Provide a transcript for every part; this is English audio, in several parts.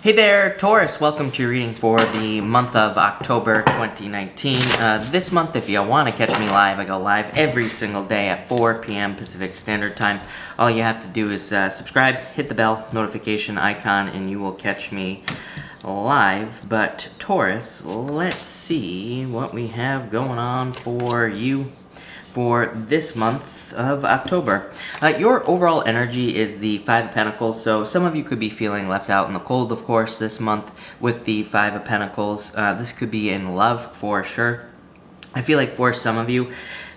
Hey there, Taurus. Welcome to your reading for the month of October 2019. This month, if you want to catch me live, I go live every single day at 4 p.m. Pacific Standard Time. All you have to do is subscribe, hit the bell notification icon, and you will catch me live. But Taurus, let's see what we have going on for you for this month of October. Your overall energy is the Five of Pentacles, so some of you could be feeling left out in the cold, of course, this month with the Five of Pentacles. This could be in love for sure. I feel like for some of you,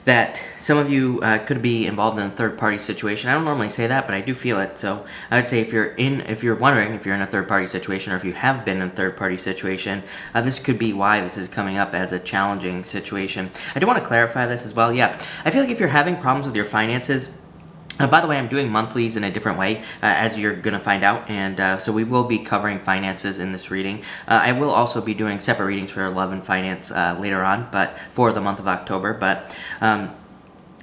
could be involved in a third-party situation. I don't normally say that, but I do feel it. So I would say if you're wondering if you're in a third-party situation or if you have been in a third-party situation, this could be why this is coming up as a challenging situation. I do want to clarify this as well. Yeah, I feel like if you're having problems with your finances, by the way, I'm doing monthlies in a different way, as you're going to find out, and so we will be covering finances in this reading. I will also be doing separate readings for love and finance later on, but for the month of October. But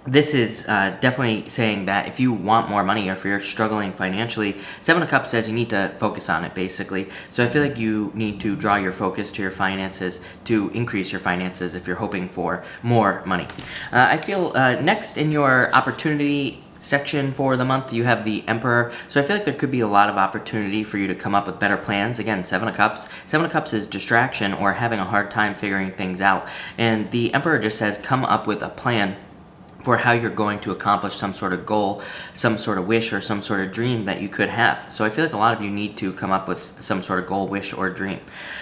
this is definitely saying that if you want more money or if you're struggling financially, Seven of Cups says you need to focus on it, basically. So I feel like you need to draw your focus to your finances to increase your finances if you're hoping for more money. I feel next in your opportunity section for the month, you have the Emperor. So I feel like there could be a lot of opportunity for you to come up with better plans. Again, Seven of Cups. Seven of Cups is distraction or having a hard time figuring things out. And the Emperor just says come up with a plan for how you're going to accomplish some sort of goal, some sort of wish, or some sort of dream that you could have. So I feel like a lot of you need to come up with some sort of goal, wish, or dream.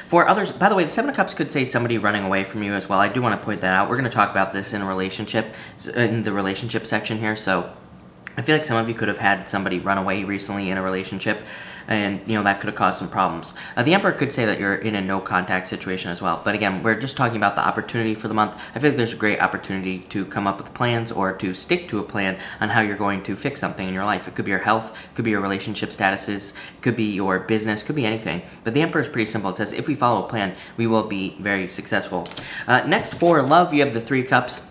For others, by the way, the Seven of Cups could say somebody running away from you as well. I do want to point that out. We're going to talk about this in a relationship, in the relationship section here. So I feel like some of you could have had somebody run away recently in a relationship, and that could have caused some problems. The Emperor could say that you're in a no contact situation as well. But again, we're just talking about the opportunity for the month. I feel like there's a great opportunity to come up with plans or to stick to a plan on how you're going to fix something in your life. It could be your health, it could be your relationship statuses, it could be your business, it could be anything. But the Emperor is pretty simple. It says if we follow a plan, we will be very successful. Next, for love, you have the Three of Cups.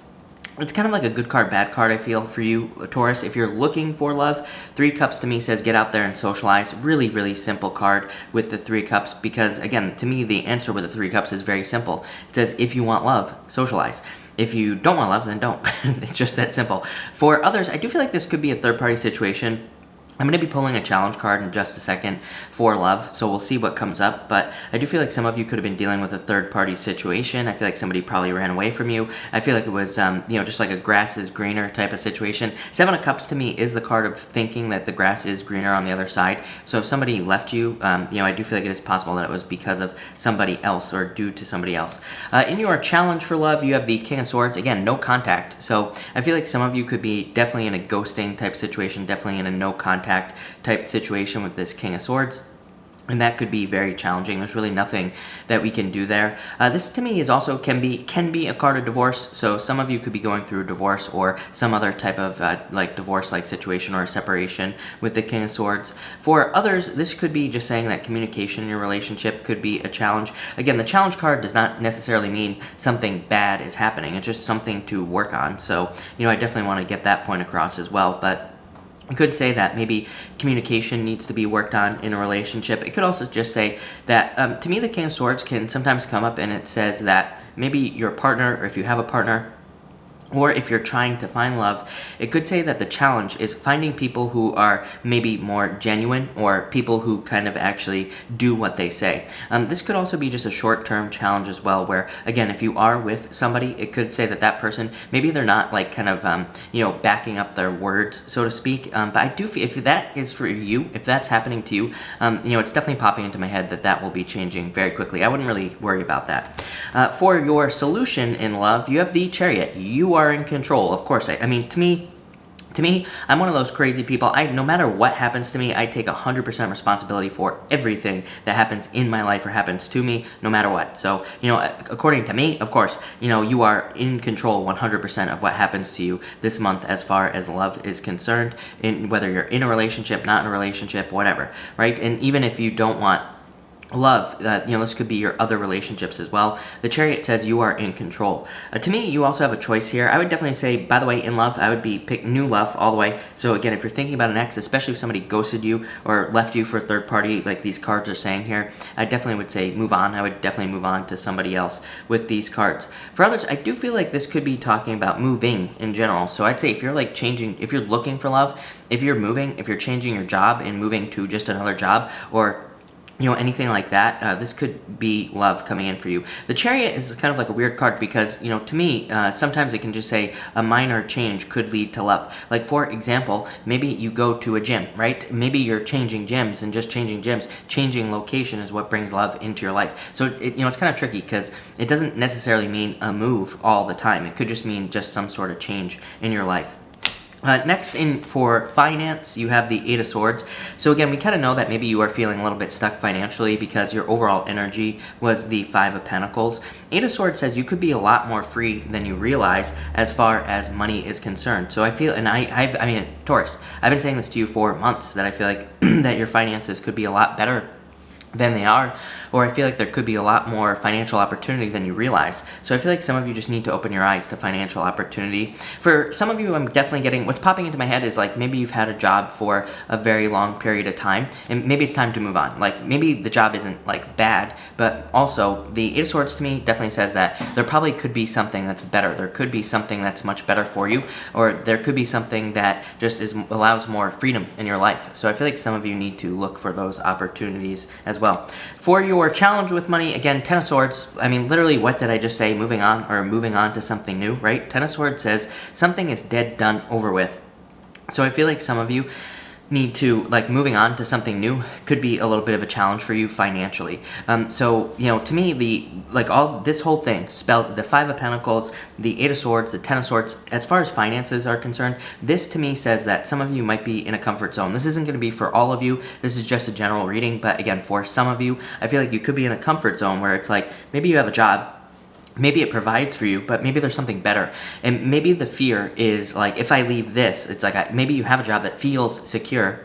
It's kind of like a good card, bad card, I feel, for you, Taurus. If you're looking for love, Three Cups to me says get out there and socialize. Really, really simple card with the Three Cups because, again, to me, the answer with the Three Cups is very simple. It says if you want love, socialize. If you don't want love, then don't. It's just that simple. For others, I do feel like this could be a third-party situation. I'm going to be pulling a challenge card in just a second for love, so we'll see what comes up, but I do feel like some of you could have been dealing with a third-party situation. I feel like somebody probably ran away from you. I feel like it was, just like a grass is greener type of situation. Seven of Cups to me is the card of thinking that the grass is greener on the other side, so if somebody left you, I do feel like it is possible that it was because of somebody else or due to somebody else. In your challenge for love, you have the King of Swords. Again, no contact, so I feel like some of you could be definitely in a ghosting type situation, definitely in a no contact type situation with this King of Swords. And that could be very challenging. There's really nothing that we can do there. This to me is also can be a card of divorce. So some of you could be going through a divorce or some other type of divorce-like situation or a separation with the King of Swords. For others, this could be just saying that communication in your relationship could be a challenge. Again, the challenge card does not necessarily mean something bad is happening. It's just something to work on. So, I definitely want to get that point across as well. But I could say that maybe communication needs to be worked on in a relationship. It could also just say that, to me, the King of Swords can sometimes come up and it says that maybe your partner, or if you have a partner, or if you're trying to find love, it could say that the challenge is finding people who are maybe more genuine or people who kind of actually do what they say. This could also be just a short-term challenge as well where, again, if you are with somebody, it could say that that person, maybe they're not backing up their words, so to speak. But I do feel if that is for you, if that's happening to you, it's definitely popping into my head that will be changing very quickly. I wouldn't really worry about that. For your solution in love, you have the Chariot. You are in control, of course. I mean, to me, I'm one of those crazy people. No matter what happens to me, I take 100% responsibility for everything that happens in my life or happens to me, no matter what. So, according to me, of course, you are in control 100% of what happens to you this month as far as love is concerned, whether you're in a relationship, not in a relationship, whatever, right? And even if you don't want love, this could be your other relationships as well. The Chariot says you are in control. To me, you also have a choice here. I would definitely say, by the way, in love, I would be pick new love all the way. So again, if you're thinking about an ex, especially if somebody ghosted you or left you for a third party, like these cards are saying here, I definitely would say move on. I would definitely move on to somebody else with these cards. For others, I do feel like this could be talking about moving in general. So I'd say if you're like changing, if you're looking for love, if you're moving, if you're changing your job and moving to just another job, or anything like that, this could be love coming in for you. The Chariot is kind of like a weird card because, to me, sometimes it can just say a minor change could lead to love. Like, for example, maybe you go to a gym, right? Maybe you're changing gyms, and just changing gyms, changing location is what brings love into your life. So, it's kind of tricky because it doesn't necessarily mean a move all the time. It could just mean just some sort of change in your life. Next in for finance, you have the Eight of Swords. So again, we kind of know that maybe you are feeling a little bit stuck financially because your overall energy was the Five of Pentacles. Eight of Swords says you could be a lot more free than you realize as far as money is concerned. So I feel, and I mean, Taurus, I've been saying this to you for months, that I feel like that your finances could be a lot better than they are, or I feel like there could be a lot more financial opportunity than you realize. So I feel like some of you just need to open your eyes to financial opportunity. For some of you, I'm definitely getting, what's popping into my head is like maybe you've had a job for a very long period of time, and maybe it's time to move on. Like maybe the job isn't like bad, but also the Eight of Swords to me definitely says that there probably could be something that's better. There could be something that's much better for you, or there could be something that just allows more freedom in your life. So I feel like some of you need to look for those opportunities as well. For your challenge with money, again, Ten of Swords, I mean, literally, what did I just say? Moving on to something new, right? Ten of Swords says something is dead, done, over with. So I feel like some of you need to, like, moving on to something new could be a little bit of a challenge for you financially. So, to me, this whole thing, spelled the Five of Pentacles, the Eight of Swords, the Ten of Swords, as far as finances are concerned, this to me says that some of you might be in a comfort zone. This isn't going to be for all of you. This is just a general reading, but again, for some of you, I feel like you could be in a comfort zone where it's like, maybe you have a job, maybe it provides for you, but maybe there's something better. And maybe the fear is like, if I leave this, it's like, maybe you have a job that feels secure,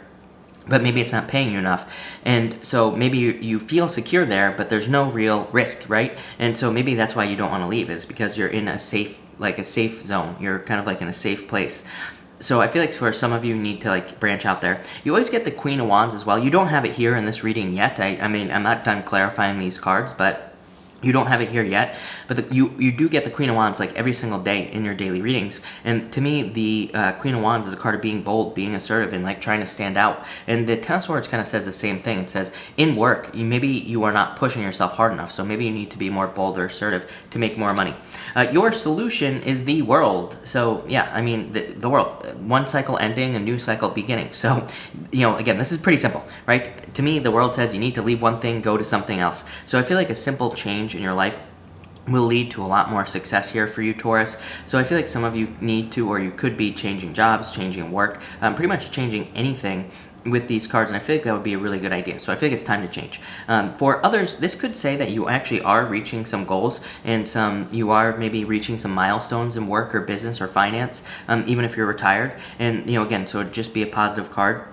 but maybe it's not paying you enough. And so maybe you feel secure there, but there's no real risk, right? And so maybe that's why you don't want to leave, is because you're in a safe zone. You're kind of like in a safe place. So I feel like for some of you need to like branch out there. You always get the Queen of Wands as well. You don't have it here in this reading yet. I mean, I'm not done clarifying these cards, but you don't have it here yet, but you do get the Queen of Wands like every single day in your daily readings. And to me, the Queen of Wands is a card of being bold, being assertive, and like trying to stand out. And the Ten of Swords kind of says the same thing. It says in work, maybe you are not pushing yourself hard enough, so maybe you need to be more bold or assertive to make more money. Your solution is the world. So yeah, I mean the world. One cycle ending, a new cycle beginning. So again, this is pretty simple, right? To me, the world says you need to leave one thing, go to something else. So I feel like a simple change in your life will lead to a lot more success here for you, Taurus. So I feel like some of you need to, or you could be changing jobs, changing work, pretty much changing anything with these cards, and I feel like that would be a really good idea. So I feel like it's time to change. For others, this could say that you actually are reaching some goals, and you are maybe reaching some milestones in work or business or finance, even if you're retired. And again, so it'd just be a positive card.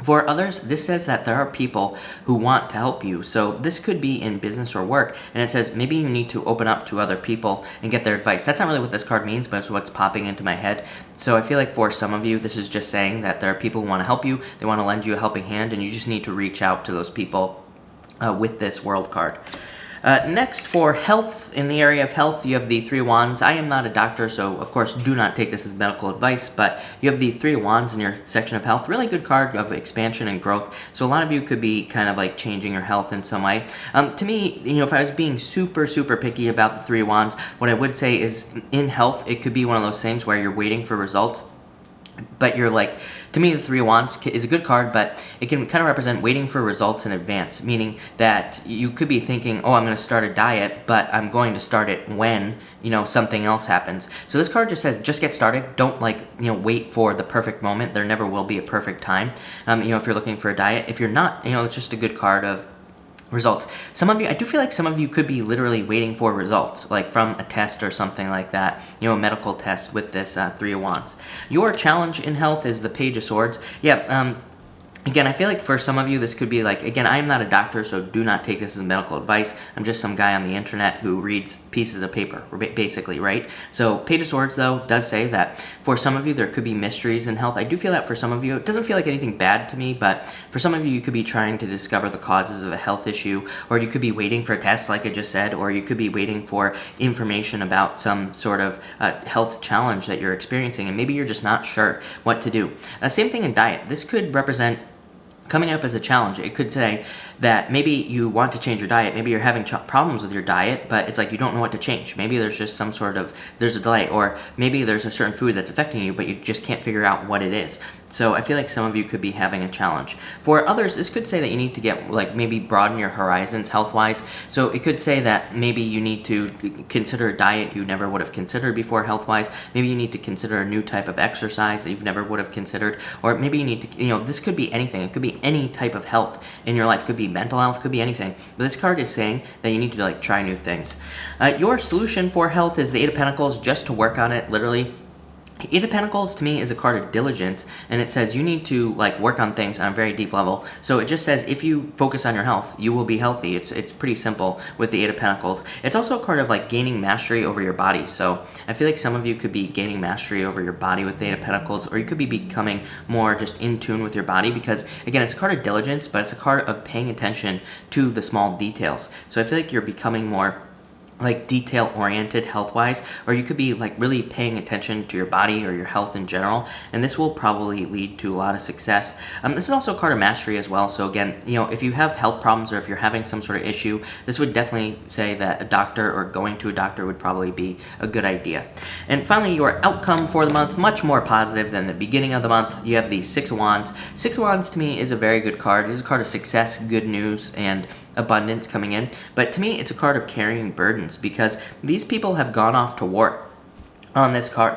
For others, this says that there are people who want to help you. So this could be in business or work. And it says maybe you need to open up to other people and get their advice. That's not really what this card means, but it's what's popping into my head. So I feel like for some of you, this is just saying that there are people who want to help you. They want to lend you a helping hand, and you just need to reach out to those people with this World card. Next, for health, in the area of health, you have the Three of Wands. I am not a doctor, so of course do not take this as medical advice, but you have the Three of Wands in your section of health. Really good card of expansion and growth. So a lot of you could be kind of like changing your health in some way. To me, if I was being super, super picky about the Three of Wands, what I would say is in health, it could be one of those things where you're waiting for results. But you're like, to me, the Three of Wands is a good card, but it can kind of represent waiting for results in advance, meaning that you could be thinking, oh, I'm going to start a diet, but I'm going to start it when, something else happens. So this card just says, just get started. Don't wait for the perfect moment. There never will be a perfect time, if you're looking for a diet. If you're not, it's just a good card of results. Some of you, I do feel like some of you could be literally waiting for results, like from a test or something like that, a medical test with this Three of Wands. Your challenge in health is the Page of Swords. Yeah, Again, I feel like for some of you, this could be like, again, I am not a doctor, so do not take this as medical advice. I'm just some guy on the internet who reads pieces of paper, basically, right? So Page of Swords, though, does say that for some of you, there could be mysteries in health. I do feel that for some of you. It doesn't feel like anything bad to me, but for some of you, you could be trying to discover the causes of a health issue, or you could be waiting for a test, like I just said, or you could be waiting for information about some sort of health challenge that you're experiencing, and maybe you're just not sure what to do. Same thing in diet. This could represent coming up as a challenge. It could say that maybe you want to change your diet. Maybe you're having problems with your diet, but it's like you don't know what to change. Maybe there's just there's a delay, or maybe there's a certain food that's affecting you, but you just can't figure out what it is. So I feel like some of you could be having a challenge. For others, this could say that you need to get, like, maybe broaden your horizons health-wise. So it could say that maybe you need to consider a diet you never would have considered before health-wise. Maybe you need to consider a new type of exercise that you've never would have considered. Or maybe you need to, this could be anything. It could be any type of health in your life. It could be mental health, could be anything. But this card is saying that you need to, like, try new things. Your solution for health is the Eight of Pentacles, just to work on it, literally. Eight of Pentacles to me is a card of diligence, and it says you need to, like, work on things on a very deep level. So it just says if you focus on your health, you will be healthy. It's pretty simple with the Eight of Pentacles. It's also a card of, like, gaining mastery over your body. So I feel like some of you could be gaining mastery over your body with the Eight of Pentacles, or you could be becoming more just in tune with your body, because again, it's a card of diligence, but it's a card of paying attention to the small details. So I feel like you're becoming more, like, detail oriented health-wise, or you could be, like, really paying attention to your body or your health in general, and this will probably lead to a lot of success. This is also a card of mastery as well. So again, if you have health problems, or if you're having some sort of issue, this would definitely say that a doctor or going to a doctor would probably be a good idea. And finally, your outcome for the month, much more positive than the beginning of the month. You have the Six of Wands. Six of Wands to me is a very good card. It is a card of success, good news, and abundance coming in. But to me, it's a card of carrying burdens, because these people have gone off to war on this card,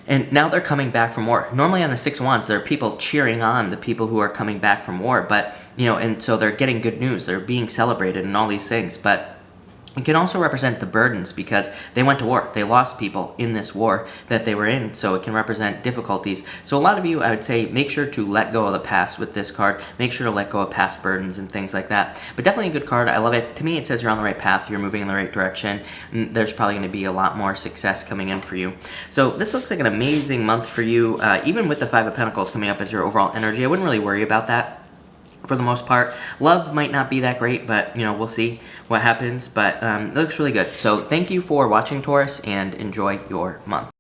and now they're coming back from war. Normally on the Six of Wands, there are people cheering on the people who are coming back from war, but and so they're getting good news, they're being celebrated and all these things. But it can also represent the burdens, because they went to war. They lost people in this war that they were in, so it can represent difficulties. So a lot of you, I would say, make sure to let go of the past with this card. Make sure to let go of past burdens and things like that. But definitely a good card. I love it. To me, it says you're on the right path. You're moving in the right direction. There's probably going to be a lot more success coming in for you. So this looks like an amazing month for you. Even with the Five of Pentacles coming up as your overall energy, I wouldn't really worry about that. For the most part, love might not be that great, but we'll see what happens. But it looks really good. So thank you for watching, Taurus, and enjoy your month.